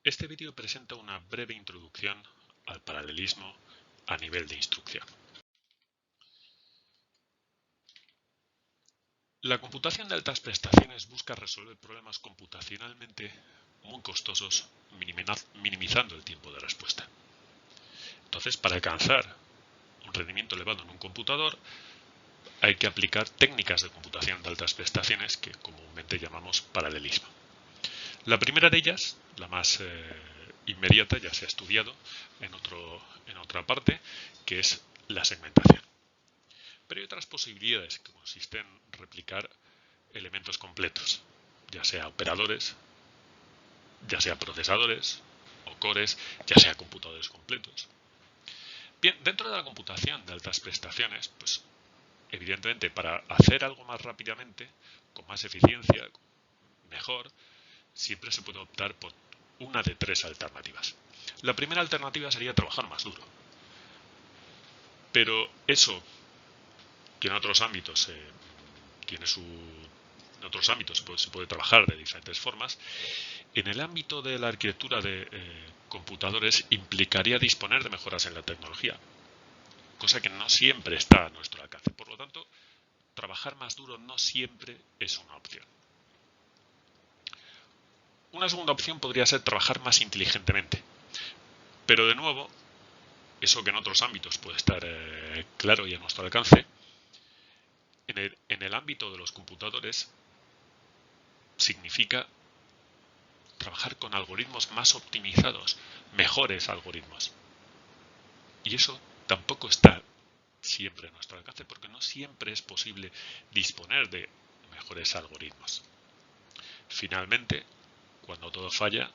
Este vídeo presenta una breve introducción al paralelismo a nivel de instrucción. La computación de altas prestaciones busca resolver problemas computacionalmente muy costosos, minimizando el tiempo de respuesta. Entonces, para alcanzar un rendimiento elevado en un computador, hay que aplicar técnicas de computación de altas prestaciones que comúnmente llamamos paralelismo. La primera de ellas, la más inmediata, ya se ha estudiado en otra parte, que es la segmentación. Pero hay otras posibilidades que consisten en replicar elementos completos, ya sea operadores, ya sea procesadores o cores, ya sea computadores completos. Bien, dentro de la computación de altas prestaciones, pues evidentemente para hacer algo más rápidamente, con más eficiencia, mejor, siempre se puede optar por una de tres alternativas. La primera alternativa sería trabajar más duro. Pero eso, que en otros ámbitos se puede trabajar de diferentes formas, en el ámbito de la arquitectura de computadores implicaría disponer de mejoras en la tecnología, cosa que no siempre está a nuestro alcance. Por lo tanto, trabajar más duro no siempre es una opción. Una segunda opción podría ser trabajar más inteligentemente. Pero de nuevo, eso que en otros ámbitos puede estar claro y a nuestro alcance, en el ámbito de los computadores significa trabajar con algoritmos más optimizados, mejores algoritmos. Y eso tampoco está siempre a nuestro alcance porque no siempre es posible disponer de mejores algoritmos. Finalmente, cuando todo falla,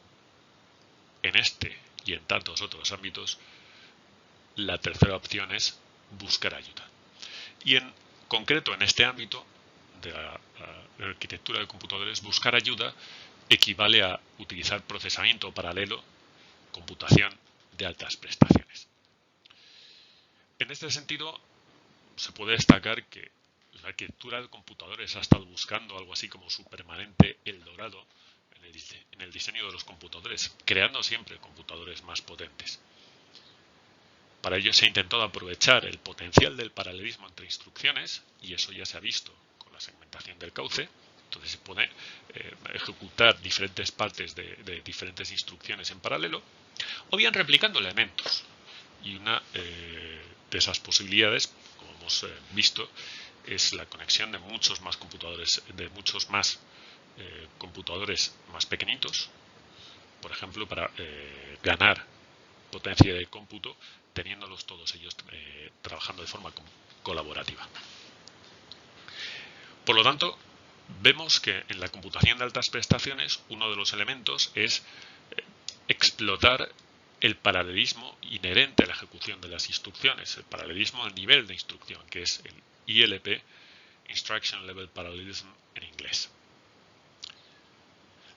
en este y en tantos otros ámbitos, la tercera opción es buscar ayuda. Y en concreto en este ámbito de la arquitectura de computadores, buscar ayuda equivale a utilizar procesamiento paralelo, computación de altas prestaciones. En este sentido, se puede destacar que la arquitectura de computadores ha estado buscando algo así como su permanente Eldorado en el diseño de los computadores, creando siempre computadores más potentes. Para ello se ha intentado aprovechar el potencial del paralelismo entre instrucciones, y eso ya se ha visto con la segmentación del cauce. Entonces se puede ejecutar diferentes partes de diferentes instrucciones en paralelo, o bien replicando elementos. Y una de esas posibilidades, como hemos visto, es la conexión de muchos más computadores, computadores más pequeñitos, por ejemplo, para ganar potencia de cómputo, teniéndolos todos ellos trabajando de forma colaborativa. Por lo tanto, vemos que en la computación de altas prestaciones uno de los elementos es explotar el paralelismo inherente a la ejecución de las instrucciones, el paralelismo al nivel de instrucción, que es el ILP, Instruction Level Parallelism en inglés.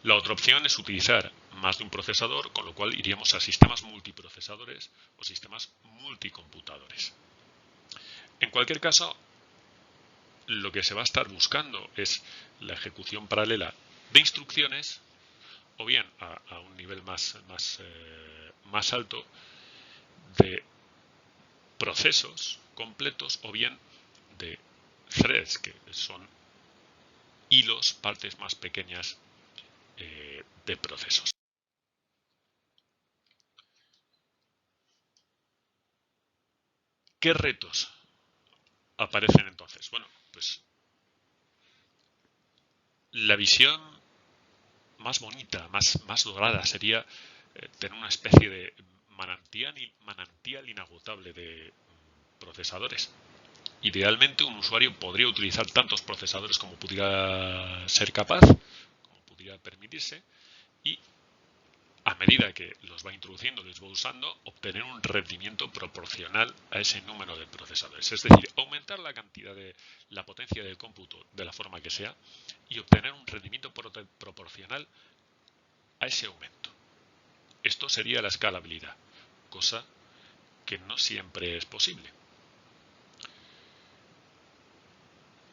La otra opción es utilizar más de un procesador, con lo cual iríamos a sistemas multiprocesadores o sistemas multicomputadores. En cualquier caso, lo que se va a estar buscando es la ejecución paralela de instrucciones, o bien a un nivel más alto de procesos completos, o bien de threads, que son hilos, partes más pequeñas de procesos. ¿Qué retos aparecen entonces? Bueno, pues la visión más bonita, más dorada sería tener una especie de manantial inagotable de procesadores. Idealmente un usuario podría utilizar tantos procesadores como pudiera ser capaz, como pudiera permitirse, y a medida que los va introduciendo, los va usando, obtener un rendimiento proporcional a ese número de procesadores. Es decir, aumentar la cantidad de la potencia del cómputo de la forma que sea y obtener un rendimiento proporcional a ese aumento. Esto sería la escalabilidad, cosa que no siempre es posible.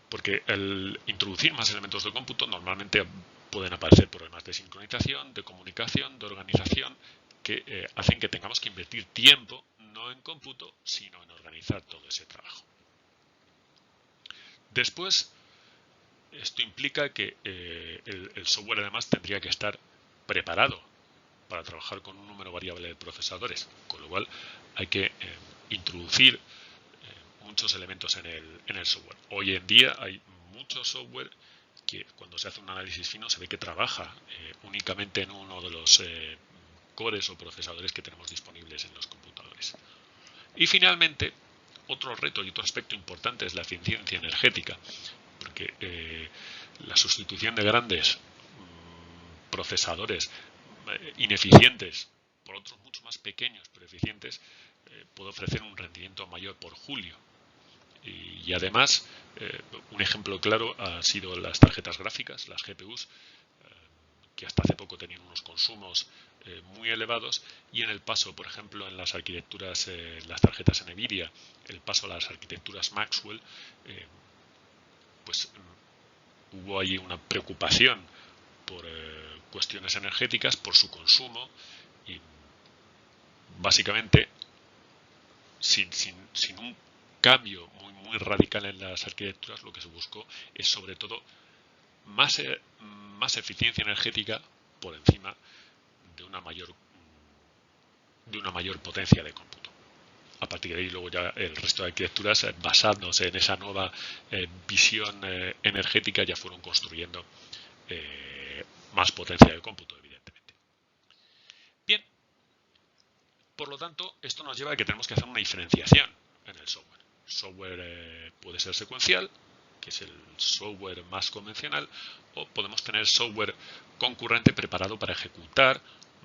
Porque el introducir más elementos de cómputo normalmente pueden aparecer problemas de sincronización, de comunicación, de organización, que hacen que tengamos que invertir tiempo, no en cómputo, sino en organizar todo ese trabajo. Después, esto implica que el software además tendría que estar preparado para trabajar con un número variable de procesadores, con lo cual hay que introducir muchos elementos en el software. Hoy en día hay mucho software que cuando se hace un análisis fino se ve que trabaja únicamente en uno de los cores o procesadores que tenemos disponibles en los computadores. Y finalmente, otro reto y otro aspecto importante es la eficiencia energética, porque la sustitución de grandes procesadores ineficientes por otros mucho más pequeños pero eficientes puede ofrecer un rendimiento mayor por julio. Y además, un ejemplo claro ha sido las tarjetas gráficas, las GPUs, que hasta hace poco tenían unos consumos muy elevados, y en el paso, por ejemplo, en las arquitecturas, las tarjetas NVIDIA, el paso a las arquitecturas Maxwell, pues hubo ahí una preocupación por cuestiones energéticas, por su consumo, y básicamente sin un cambio muy radical en las arquitecturas, lo que se buscó es sobre todo más eficiencia energética por encima de una mayor potencia de cómputo. A partir de ahí luego ya el resto de arquitecturas, basándose en esa nueva visión energética, ya fueron construyendo más potencia de cómputo, evidentemente. Bien, por lo tanto, esto nos lleva a que tenemos que hacer una diferenciación en el software. El software puede ser secuencial, que es el software más convencional, o podemos tener software concurrente preparado para ejecutar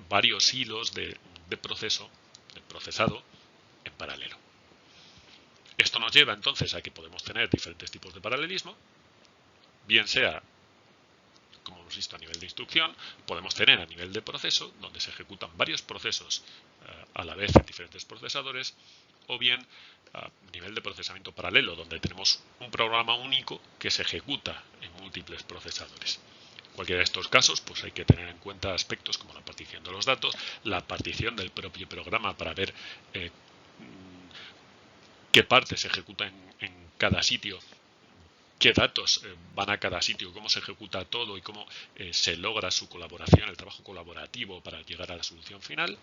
varios hilos de procesado en paralelo. Esto nos lleva entonces a que podemos tener diferentes tipos de paralelismo, bien sea, como hemos visto, a nivel de instrucción, podemos tener a nivel de proceso, donde se ejecutan varios procesos a la vez en diferentes procesadores, o bien a nivel de procesamiento paralelo, donde tenemos un programa único que se ejecuta en múltiples procesadores. En cualquiera de estos casos, pues hay que tener en cuenta aspectos como la partición de los datos, la partición del propio programa para ver qué parte se ejecuta en cada sitio, qué datos van a cada sitio, cómo se ejecuta todo y cómo se logra su colaboración, el trabajo colaborativo para llegar a la solución final.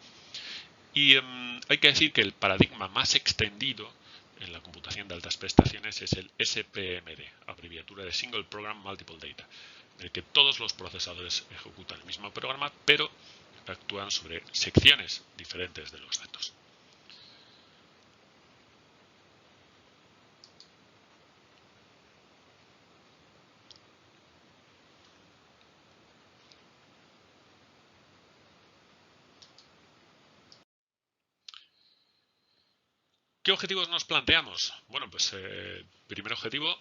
Y hay que decir que el paradigma más extendido en la computación de altas prestaciones es el SPMD, abreviatura de Single Program Multiple Data, en el que todos los procesadores ejecutan el mismo programa, pero actúan sobre secciones diferentes de los datos. ¿Qué objetivos nos planteamos? Bueno, pues primer objetivo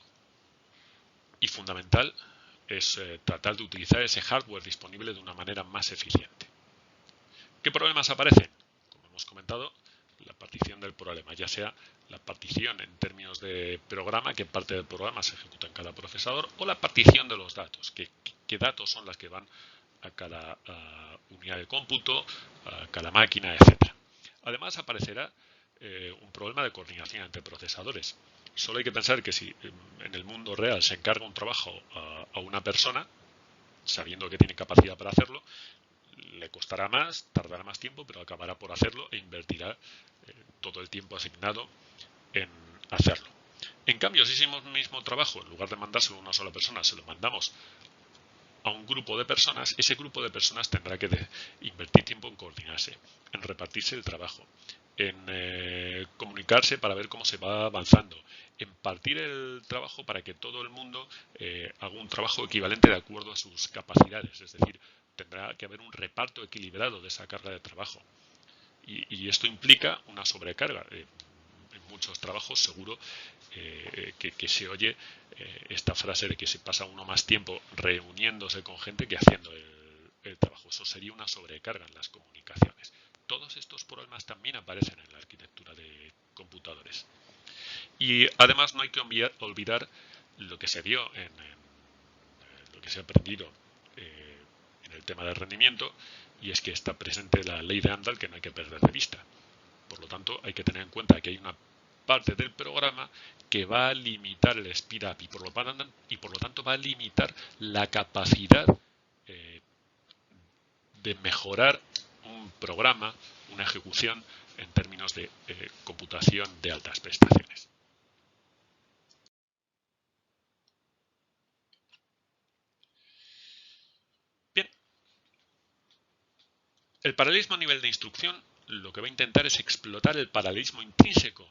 y fundamental es tratar de utilizar ese hardware disponible de una manera más eficiente. ¿Qué problemas aparecen? Como hemos comentado, la partición del problema, ya sea la partición en términos de programa, qué parte del programa se ejecuta en cada procesador, o la partición de los datos, qué datos son las que van a cada unidad de cómputo, a cada máquina, etc. Además aparecerá un problema de coordinación entre procesadores. Solo hay que pensar que si en el mundo real se encarga un trabajo a una persona, sabiendo que tiene capacidad para hacerlo, le costará más, tardará más tiempo, pero acabará por hacerlo e invertirá todo el tiempo asignado en hacerlo. En cambio, si hicimos el mismo trabajo, en lugar de mandárselo a una sola persona, se lo mandamos a un grupo de personas, ese grupo de personas tendrá que invertir tiempo en coordinarse, en repartirse el trabajo, en comunicarse para ver cómo se va avanzando, en partir el trabajo para que todo el mundo haga un trabajo equivalente de acuerdo a sus capacidades, es decir, tendrá que haber un reparto equilibrado de esa carga de trabajo. Y esto implica una sobrecarga. En muchos trabajos seguro que se oye esta frase de que se pasa uno más tiempo reuniéndose con gente que haciendo el trabajo. Eso sería una sobrecarga en las comunicaciones. Todos estos problemas también aparecen en la arquitectura de computadores. Y además no hay que olvidar lo que se vio lo que se ha aprendido el tema del rendimiento, y es que está presente la ley de Amdahl que no hay que perder de vista. Por lo tanto, hay que tener en cuenta que hay una parte del programa que va a limitar el speed up y por lo tanto va a limitar la capacidad de mejorar un programa, una ejecución en términos de computación de altas prestaciones. Bien, el paralelismo a nivel de instrucción lo que va a intentar es explotar el paralelismo intrínseco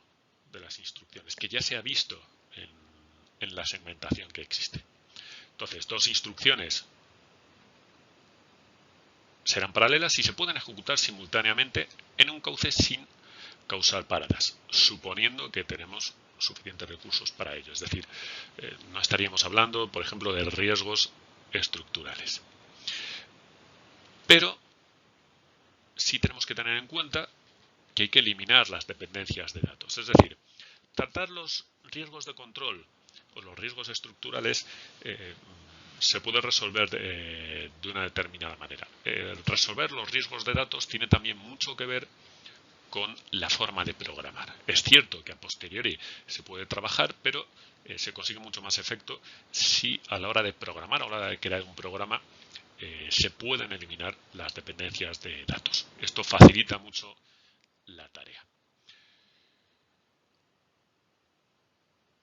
de las instrucciones, que ya se ha visto en la segmentación que existe. Entonces, dos instrucciones serán paralelas y se pueden ejecutar simultáneamente en un cauce sin causar paradas, suponiendo que tenemos suficientes recursos para ello. Es decir, no estaríamos hablando, por ejemplo, de riesgos estructurales. Pero sí tenemos que tener en cuenta que hay que eliminar las dependencias de datos. Es decir, tratar los riesgos de control o los riesgos estructurales se puede resolver de una determinada manera. Resolver los riesgos de datos tiene también mucho que ver con la forma de programar. Es cierto que a posteriori se puede trabajar, pero se consigue mucho más efecto si a la hora de programar, a la hora de crear un programa, se pueden eliminar las dependencias de datos. Esto facilita mucho la tarea.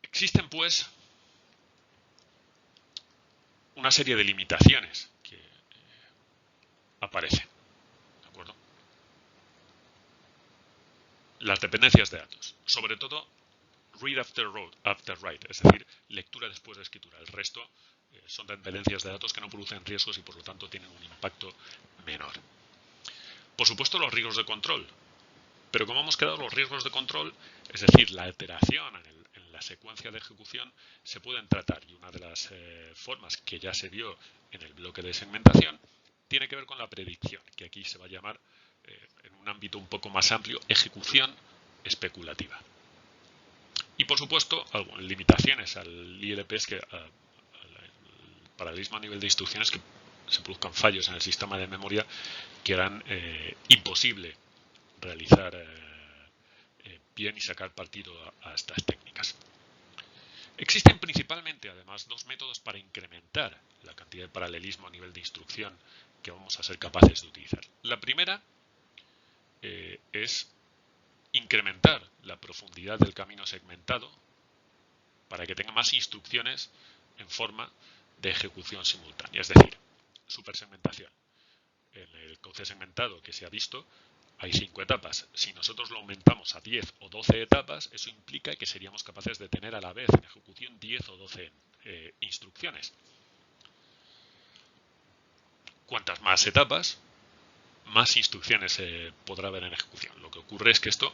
Existen, pues, una serie de limitaciones que aparecen. ¿De acuerdo? Las dependencias de datos. Sobre todo, read after write, es decir, lectura después de escritura. El resto son dependencias de datos que no producen riesgos y por lo tanto tienen un impacto menor. Por supuesto, los riesgos de control. Pero como hemos quedado, los riesgos de control, es decir, la alteración en la secuencia de ejecución, se pueden tratar. Y una de las formas que ya se vio en el bloque de segmentación tiene que ver con la predicción, que aquí se va a llamar, en un ámbito un poco más amplio, ejecución especulativa. Y por supuesto, limitaciones al ILP es que al paralelismo a nivel de instrucciones, que se produzcan fallos en el sistema de memoria que harán imposible realizar bien y sacar partido a estas técnicas. Existen principalmente, además, dos métodos para incrementar la cantidad de paralelismo a nivel de instrucción que vamos a ser capaces de utilizar. La primera es incrementar la profundidad del camino segmentado para que tenga más instrucciones en forma de ejecución simultánea, es decir, supersegmentación. En el cauce segmentado que se ha visto hay 5 etapas. Si nosotros lo aumentamos a 10 o 12 etapas, eso implica que seríamos capaces de tener a la vez en ejecución 10 o 12 instrucciones. Cuantas más etapas, más instrucciones podrá haber en ejecución. Lo que ocurre es que esto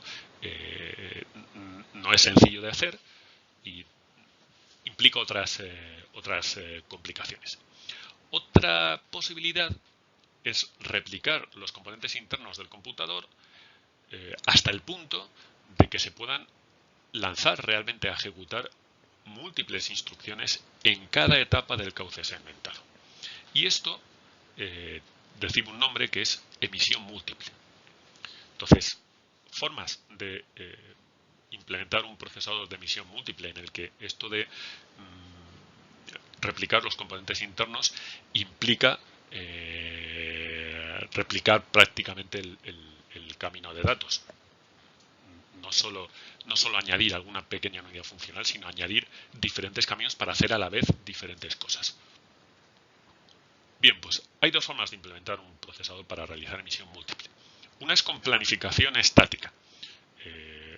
no es sencillo de hacer y implica otras complicaciones. Otra posibilidad es replicar los componentes internos del computador hasta el punto de que se puedan lanzar realmente a ejecutar múltiples instrucciones en cada etapa del cauce segmentado. Y esto recibe un nombre que es emisión múltiple. Entonces, formas de implementar un procesador de emisión múltiple en el que esto de replicar los componentes internos implica replicar prácticamente el camino de datos. No solo añadir alguna pequeña unidad funcional, sino añadir diferentes caminos para hacer a la vez diferentes cosas. Bien, pues hay dos formas de implementar un procesador para realizar emisión múltiple. Una es con planificación estática,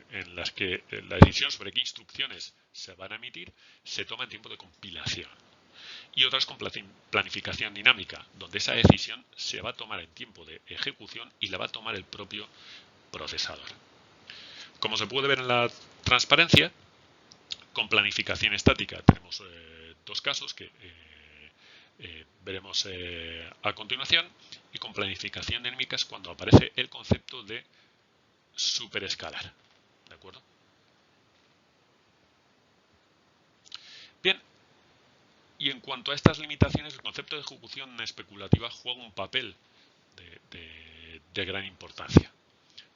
en las que la decisión sobre qué instrucciones se van a emitir se toma en tiempo de compilación. Y otra es con planificación dinámica, donde esa decisión se va a tomar en tiempo de ejecución y la va a tomar el propio procesador. Como se puede ver en la transparencia, con planificación estática tenemos dos casos que veremos a continuación, y con planificación dinámica es cuando aparece el concepto de superescalar. ¿De acuerdo? Bien, Y en cuanto a estas limitaciones, el concepto de ejecución especulativa juega un papel de gran importancia,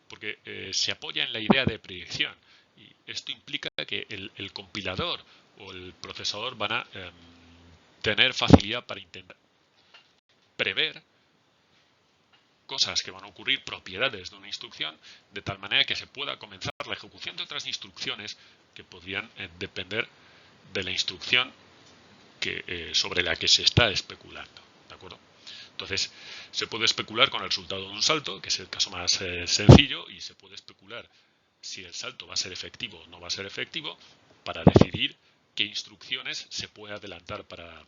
porque se apoya en la idea de predicción. Y esto implica que el compilador o el procesador van a tener facilidad para intentar prever cosas que van a ocurrir, propiedades de una instrucción, de tal manera que se pueda comenzar la ejecución de otras instrucciones que podrían depender de la instrucción sobre la que se está especulando. ¿De acuerdo? Entonces, se puede especular con el resultado de un salto, que es el caso más sencillo, y se puede especular si el salto va a ser efectivo o no va a ser efectivo, para decidir qué instrucciones se puede adelantar para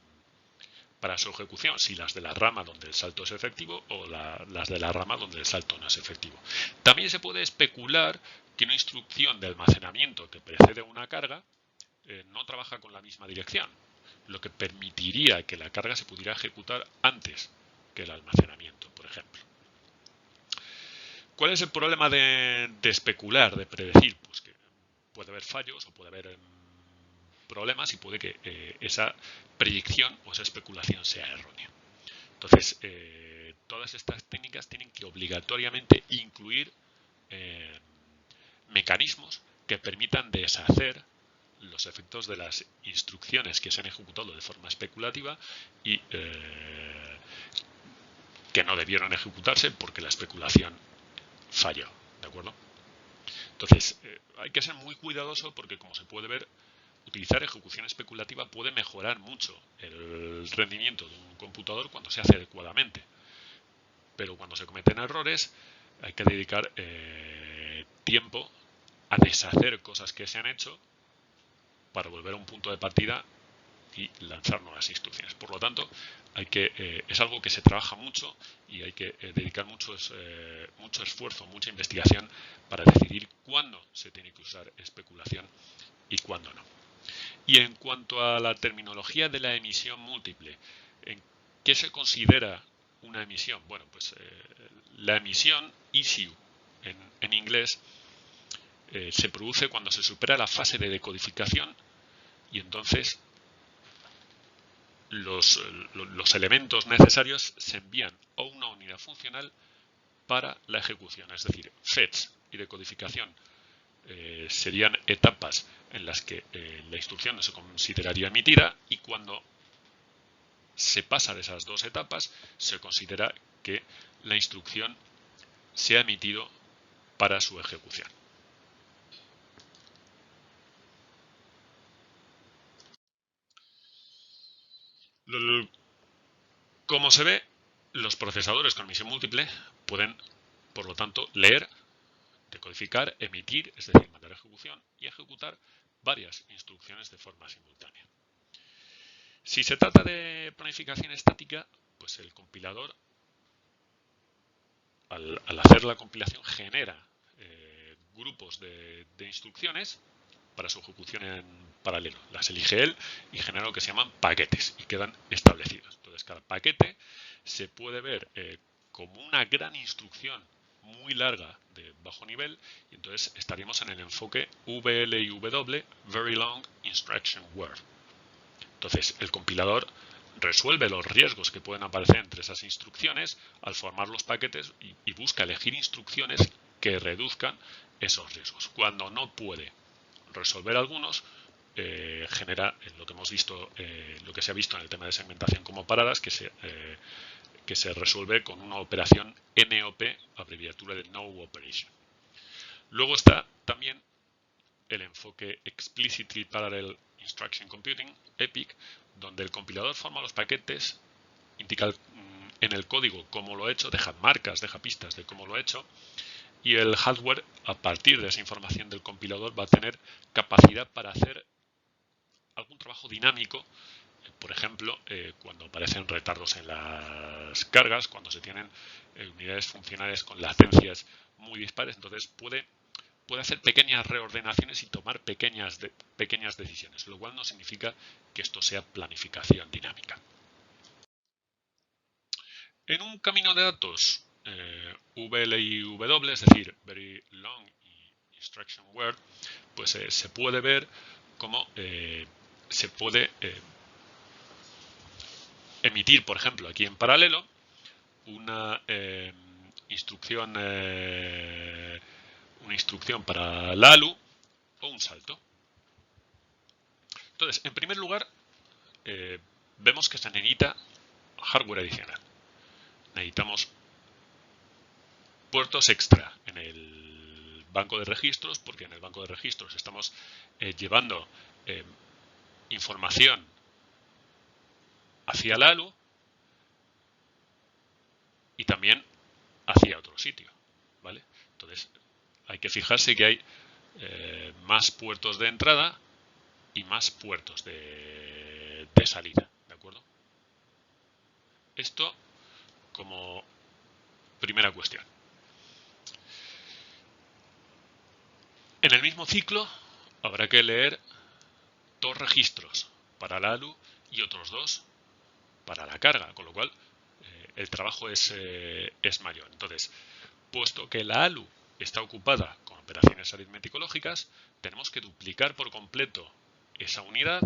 su ejecución, si las de la rama donde el salto es efectivo o las de la rama donde el salto no es efectivo. También se puede especular que una instrucción de almacenamiento que precede una carga no trabaja con la misma dirección, lo que permitiría que la carga se pudiera ejecutar antes que el almacenamiento, por ejemplo. ¿Cuál es el problema de especular, de predecir? Pues que puede haber fallos o puede haber problemas y puede que esa predicción o esa especulación sea errónea. Entonces, todas estas técnicas tienen que obligatoriamente incluir mecanismos que permitan deshacer los efectos de las instrucciones que se han ejecutado de forma especulativa y que no debieron ejecutarse porque la especulación falló, ¿de acuerdo? Entonces, hay que ser muy cuidadoso porque, como se puede ver, utilizar ejecución especulativa puede mejorar mucho el rendimiento de un computador cuando se hace adecuadamente. Pero cuando se cometen errores, hay que dedicar tiempo a deshacer cosas que se han hecho para volver a un punto de partida y lanzar nuevas instrucciones. Por lo tanto, es algo que se trabaja mucho y hay que dedicar mucho esfuerzo, mucha investigación para decidir cuándo se tiene que usar especulación y cuándo no. Y en cuanto a la terminología de la emisión múltiple, ¿en qué se considera una emisión? Bueno, pues la emisión, issue en inglés, se produce cuando se supera la fase de decodificación y entonces los elementos necesarios se envían a una unidad funcional para la ejecución. Es decir, fetch y decodificación serían etapas en las que la instrucción se consideraría emitida y cuando se pasa de esas dos etapas se considera que la instrucción se ha emitido para su ejecución. Como se ve, los procesadores con emisión múltiple pueden, por lo tanto, leer, decodificar, emitir, es decir, mandar a ejecución y ejecutar varias instrucciones de forma simultánea. Si se trata de planificación estática, pues el compilador, al hacer la compilación, genera grupos de instrucciones para su ejecución en paralelo. Las elige él y genera lo que se llaman paquetes y quedan establecidos. Entonces, cada paquete se puede ver como una gran instrucción muy larga de bajo nivel y entonces estaríamos en el enfoque VLIW, Very Long Instruction Word. Entonces, el compilador resuelve los riesgos que pueden aparecer entre esas instrucciones al formar los paquetes y busca elegir instrucciones que reduzcan esos riesgos. Cuando no puede resolver algunos, genera lo que hemos visto, lo que se ha visto en el tema de segmentación como paradas, que se resuelve con una operación NOP, abreviatura de No Operation. Luego está también el enfoque Explicitly Parallel Instruction Computing, EPIC, donde el compilador forma los paquetes, indica en el código cómo lo ha hecho, deja marcas, deja pistas de cómo lo ha hecho, y el hardware, a partir de esa información del compilador, va a tener capacidad para hacer algún trabajo dinámico, por ejemplo, cuando aparecen retardos en las cargas, cuando se tienen unidades funcionales con latencias muy dispares, entonces puede hacer pequeñas reordenaciones y tomar pequeñas decisiones, lo cual no significa que esto sea planificación dinámica. En un camino de datos VLIW, es decir, Very Long Instruction Word, pues se puede ver cómo se puede emitir, por ejemplo, aquí en paralelo, una instrucción para la ALU o un salto. Entonces, en primer lugar, vemos que se necesita hardware adicional. Necesitamos puertos extra en el banco de registros, porque en el banco de registros estamos llevando información hacia la ALU y también hacia otro sitio, ¿vale? Entonces, hay que fijarse que hay más puertos de entrada y más puertos de salida, ¿de acuerdo? Esto como primera cuestión. En el mismo ciclo habrá que leer 2 registros para la ALU y otros 2 para la carga, con lo cual el trabajo es mayor. Entonces, puesto que la ALU está ocupada con operaciones aritmético-lógicas, tenemos que duplicar por completo esa unidad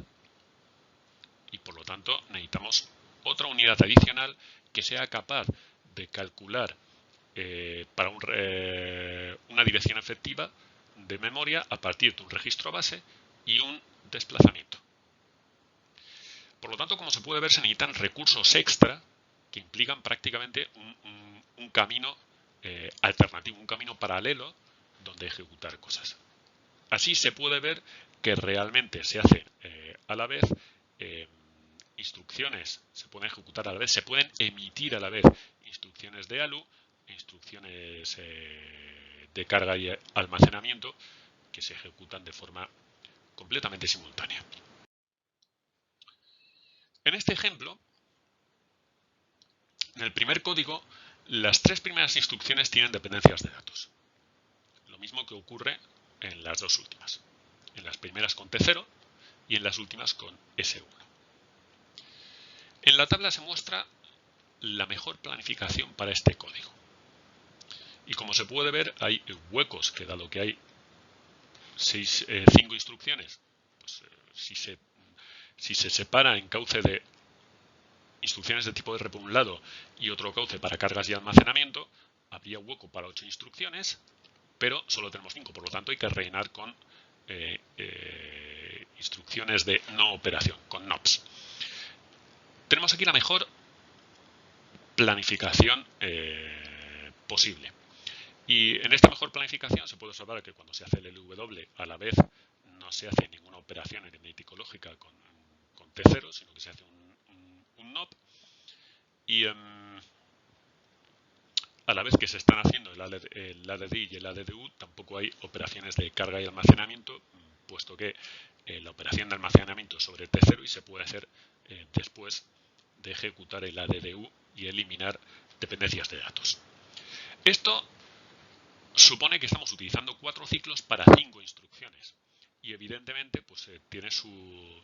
y por lo tanto necesitamos otra unidad adicional que sea capaz de calcular para una dirección efectiva de memoria a partir de un registro base y un desplazamiento. Por lo tanto, como se puede ver, se necesitan recursos extra que implican prácticamente un camino alternativo, un camino paralelo donde ejecutar cosas. Así se puede ver que realmente se hacen a la vez instrucciones, se pueden ejecutar a la vez, se pueden emitir a la vez instrucciones de ALU e instrucciones de carga y almacenamiento que se ejecutan de forma completamente simultánea. En este ejemplo, en el primer código, las 3 primeras instrucciones tienen dependencias de datos. Lo mismo que ocurre en las 2 últimas. En las primeras con T0 y en las últimas con S1. En la tabla se muestra la mejor planificación para este código. Y como se puede ver, hay huecos que dado que hay 5 instrucciones, pues, si se separa en cauce de instrucciones de tipo R por un lado y otro cauce para cargas y almacenamiento, habría hueco para 8 instrucciones, pero solo tenemos 5, por lo tanto hay que rellenar con instrucciones de no operación, con NOPs. Tenemos aquí la mejor planificación posible. Y en esta mejor planificación se puede observar que cuando se hace el LW a la vez no se hace ninguna operación aritmético-lógica con T0, sino que se hace un NOP. Y a la vez que se están haciendo el ADD y el ADDU, tampoco hay operaciones de carga y almacenamiento, puesto que la operación de almacenamiento es sobre T0 y se puede hacer después de ejecutar el ADDU y eliminar dependencias de datos. Esto supone que estamos utilizando 4 ciclos para 5 instrucciones y evidentemente pues tiene su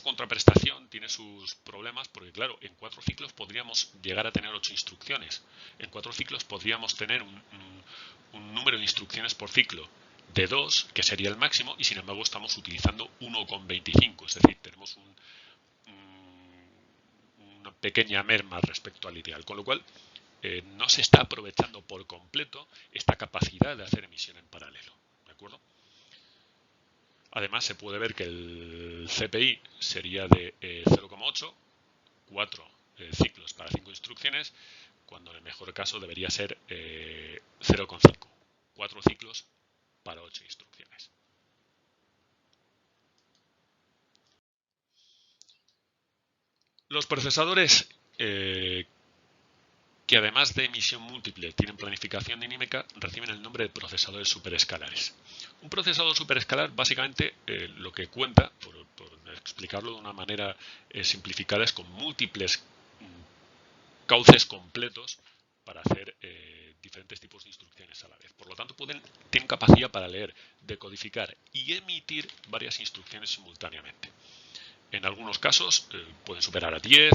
contraprestación, tiene sus problemas, porque claro, en 4 ciclos podríamos llegar a tener 8 instrucciones. En 4 ciclos podríamos tener un número de instrucciones por ciclo de 2, que sería el máximo, y sin embargo estamos utilizando 1,25, es decir, tenemos una pequeña merma respecto al ideal, con lo cual no se está aprovechando por completo esta capacidad de hacer emisión en paralelo, ¿de acuerdo? Además, se puede ver que el CPI sería de 0,8, 4 ciclos para 5 instrucciones, cuando en el mejor caso debería ser 0,5, 4 ciclos para 8 instrucciones. Los procesadores que además de emisión múltiple tienen planificación dinámica reciben el nombre de procesadores superescalares. Un procesador superescalar básicamente lo que cuenta, por explicarlo de una manera simplificada, es con múltiples cauces completos para hacer diferentes tipos de instrucciones a la vez. Por lo tanto, tienen capacidad para leer, decodificar y emitir varias instrucciones simultáneamente. En algunos casos pueden superar a 10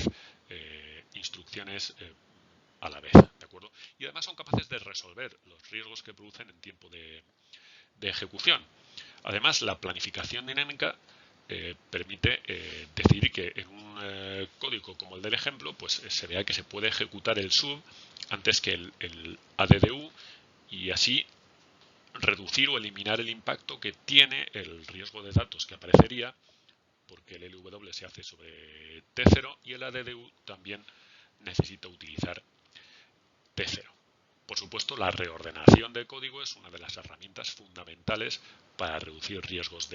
instrucciones a la vez, ¿de acuerdo? Y además son capaces de resolver los riesgos que producen en tiempo de ejecución. Además, la planificación dinámica permite decidir que en un código como el del ejemplo, pues se vea que se puede ejecutar el sub antes que el ADDU, y así reducir o eliminar el impacto que tiene el riesgo de datos que aparecería, porque el LW se hace sobre T0 y el ADDU también necesita utilizar T0. Por supuesto, la reordenación de código es una de las herramientas fundamentales para reducir riesgos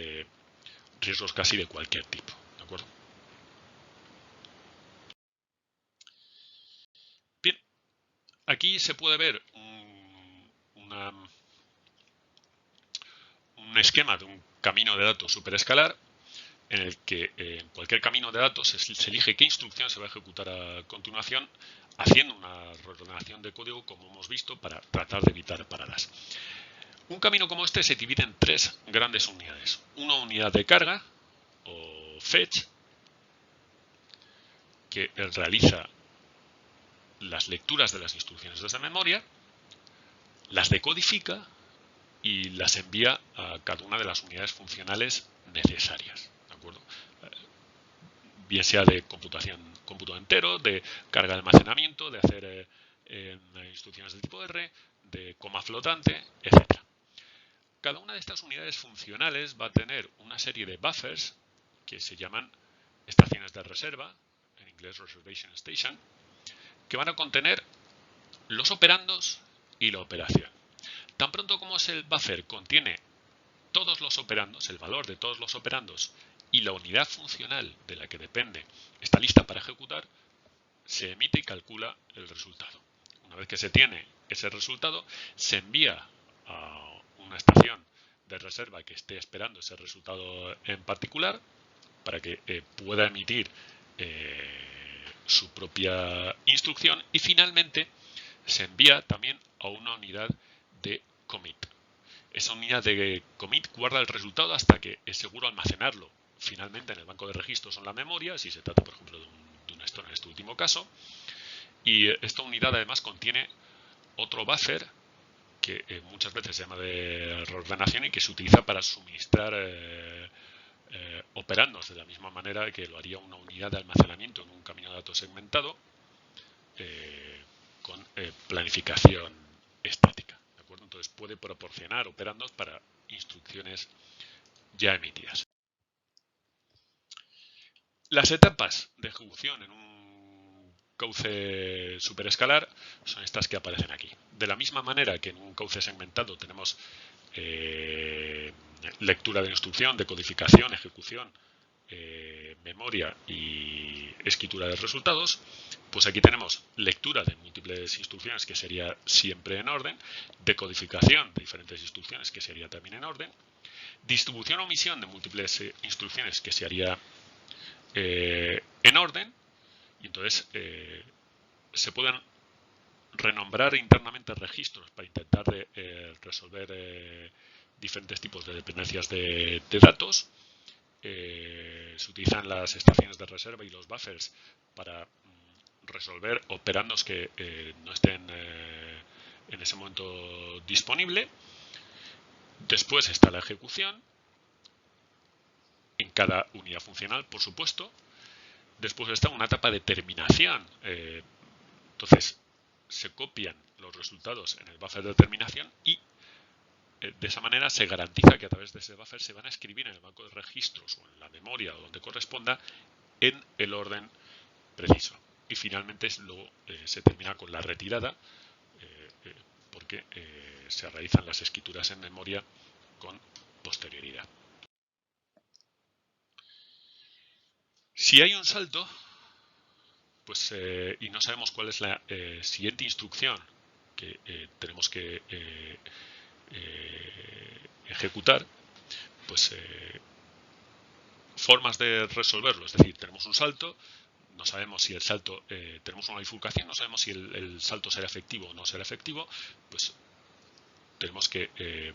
casi de cualquier tipo, ¿de acuerdo? Bien, aquí se puede ver un esquema de un camino de datos superescalar en el que en cualquier camino de datos se elige qué instrucción se va a ejecutar a continuación, haciendo una reordenación de código, como hemos visto, para tratar de evitar paradas. Un camino como este se divide en tres grandes unidades. Una unidad de carga, o fetch, que realiza las lecturas de las instrucciones desde memoria, las decodifica y las envía a cada una de las unidades funcionales necesarias, ¿de acuerdo? Bien sea de cómputo entero, de carga de almacenamiento, de hacer instrucciones de tipo R, de coma flotante, etc. Cada una de estas unidades funcionales va a tener una serie de buffers que se llaman estaciones de reserva, en inglés Reservation Station, que van a contener los operandos y la operación. Tan pronto como el buffer contiene todos los operandos, el valor de todos los operandos, y la unidad funcional de la que depende está lista para ejecutar, se emite y calcula el resultado. Una vez que se tiene ese resultado, se envía a una estación de reserva que esté esperando ese resultado en particular para que pueda emitir su propia instrucción, y finalmente se envía también a una unidad de commit. Esa unidad de commit guarda el resultado hasta que es seguro almacenarlo finalmente en el banco de registros o en la memoria, si se trata, por ejemplo, de un store en este último caso. Y esta unidad además contiene otro buffer que muchas veces se llama de reordenación y que se utiliza para suministrar operandos de la misma manera que lo haría una unidad de almacenamiento en un camino de datos segmentado con planificación estática, ¿de acuerdo? Entonces puede proporcionar operandos para instrucciones ya emitidas. Las etapas de ejecución en un cauce superescalar son estas que aparecen aquí. De la misma manera que en un cauce segmentado tenemos lectura de instrucción, decodificación, ejecución, memoria y escritura de resultados, pues aquí tenemos lectura de múltiples instrucciones, que sería siempre en orden, decodificación de diferentes instrucciones, que sería también en orden, distribución o omisión de múltiples instrucciones, que se haría en orden, y entonces se pueden renombrar internamente registros para intentar resolver diferentes tipos de dependencias de datos. Se utilizan las estaciones de reserva y los buffers para resolver operandos que no estén en ese momento disponible. Después está la ejecución en cada unidad funcional, por supuesto. Después está una etapa de terminación. Entonces se copian los resultados en el buffer de terminación y de esa manera se garantiza que a través de ese buffer se van a escribir en el banco de registros o en la memoria o donde corresponda en el orden preciso. Y finalmente luego se termina con la retirada porque se realizan las escrituras en memoria con posterioridad. Si hay un salto, pues y no sabemos cuál es la siguiente instrucción que tenemos que ejecutar, pues formas de resolverlo. Es decir, tenemos un salto, no sabemos si el salto, tenemos una bifurcación, no sabemos si el salto será efectivo o no será efectivo, pues tenemos que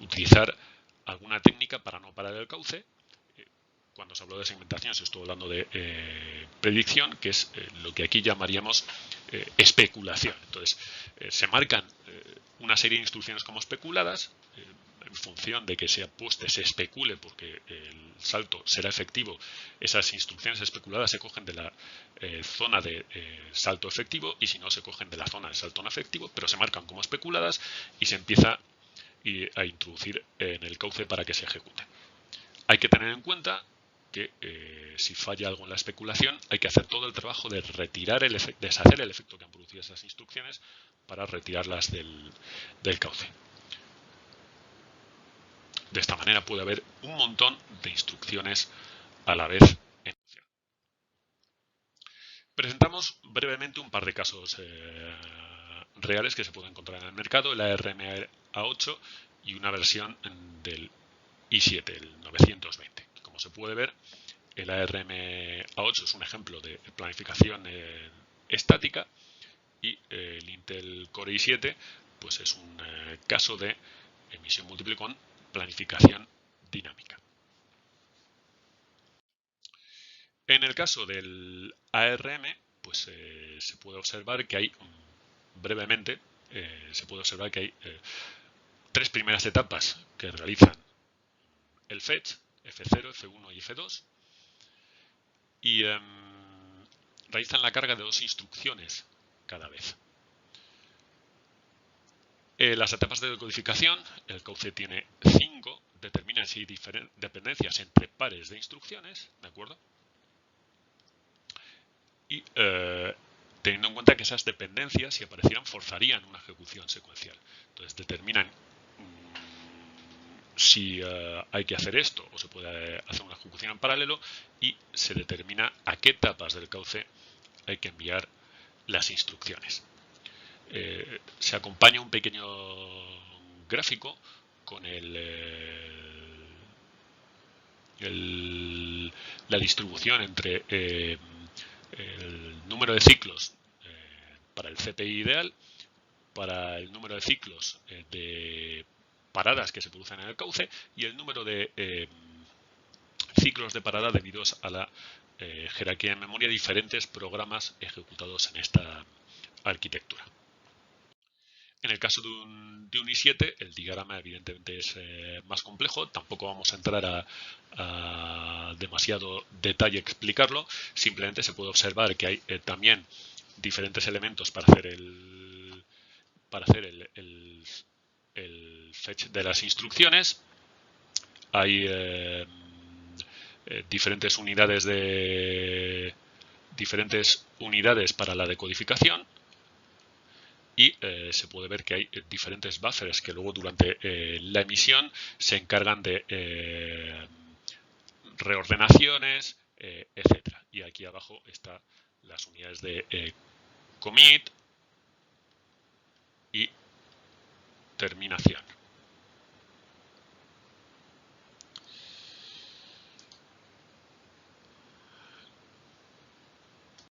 utilizar alguna técnica para no parar el cauce. Cuando se habló de segmentación se estuvo hablando de predicción, que es lo que aquí llamaríamos especulación. Entonces, se marcan una serie de instrucciones como especuladas, en función de que se apueste, se especule, porque el salto será efectivo, esas instrucciones especuladas se cogen de la zona de salto efectivo, y si no, se cogen de la zona de salto no efectivo, pero se marcan como especuladas y se empieza a introducir en el cauce para que se ejecute. Hay que tener en cuenta que si falla algo en la especulación, hay que hacer todo el trabajo de retirar deshacer el efecto que han producido esas instrucciones para retirarlas del cauce. De esta manera puede haber un montón de instrucciones a la vez en función. Presentamos brevemente un par de casos reales que se pueden encontrar en el mercado, el ARM A8 y una versión del i7, el 920. Como se puede ver, el ARM A8 es un ejemplo de planificación estática, y el Intel Core i7 pues es un caso de emisión múltiple con planificación dinámica. En el caso del ARM, pues se puede observar que hay, brevemente, se puede observar que hay tres primeras etapas que realizan el fetch, F0, F1 y F2, y realizan la carga de 2 instrucciones cada vez. Las etapas de decodificación, el cauce tiene 5, determinan si hay dependencias entre pares de instrucciones, ¿de acuerdo? Y teniendo en cuenta que esas dependencias, si aparecieran, forzarían una ejecución secuencial. Entonces determinan si hay que hacer esto o se puede hacer una ejecución en paralelo, y se determina a qué etapas del cauce hay que enviar las instrucciones. Se acompaña un pequeño gráfico con la distribución entre el número de ciclos para el CPI ideal, para el número de ciclos de paradas que se producen en el cauce, y el número de ciclos de parada debidos a la jerarquía de memoria de diferentes programas ejecutados en esta arquitectura. En el caso de un i7, el diagrama evidentemente es más complejo. Tampoco vamos a entrar a demasiado detalle a explicarlo. Simplemente se puede observar que hay también diferentes elementos para hacer el fetch de las instrucciones. Hay diferentes unidades para la decodificación, y se puede ver que hay diferentes buffers que luego durante la emisión se encargan de reordenaciones, etcétera. Y aquí abajo están las unidades de commit y terminación.